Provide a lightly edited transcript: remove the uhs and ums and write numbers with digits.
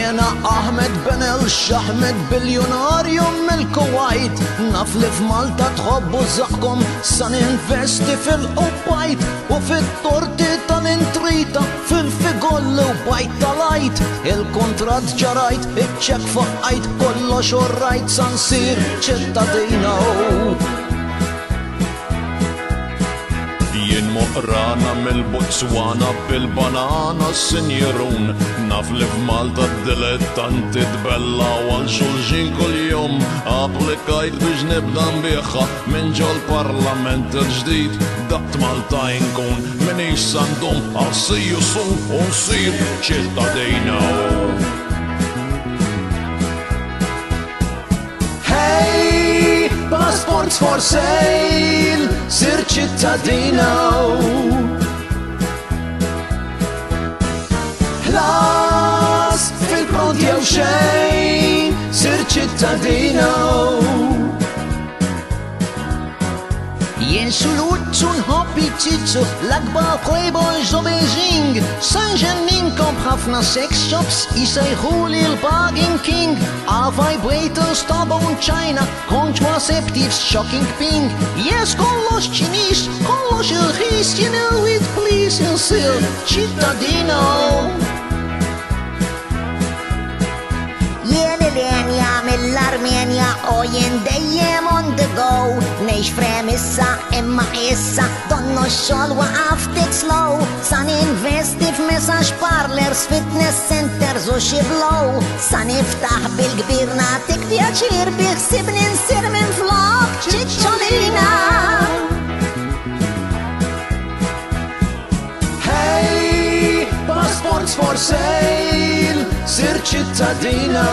Jena Ahmed Ben El-Shahmed biljonarju mill-Kuwait. Naf li f'Malta tħobbu żaqkom san investi fil-qubajt u fit-torti tal-intrita fil-figolli u bajt tal-ajt. Il-kontrat ġarajt, iċċek faqqajt, kollox orrajt san sir ċittadina. Jien moqrana mill-Botswana bil-banana sinjerun. Naf li f'Malta d-dilettanti tbella għal xulxin kull-jum. Applikajt biex nibda nbieħħa minn ġol parlament il-ġdid. Daqt Malta jinkun minix sandum għal siju sun u nsir ċittadina. Passports for sale, sir ċittadina. Ħlas fil-pront jew xejn, sir ċittadina. Jien xulutzu nħobbi ċiczu, l-akbar playboy ġo Beijing. Sanġen minkom bħafna sex shops, jisejħuli l-bargain king. Our vibrators tabon China, contraceptives shocking pink. Yes, kollox ċinis, kollox il-ħis, you know it, please, insir ċittadino. Jien il-Enja mill-Armenja u jien dejjem on the go. Nejx fremissa imma issa donnu x-xol waqaf slow. San investi f'messaġġ parlors, fitness centers u xiblow. San iftaħ bil-kbir natik pjaċir biħsib ninsir minn flok ċiċċolina. Hey, passports for sale, sir ċittadina.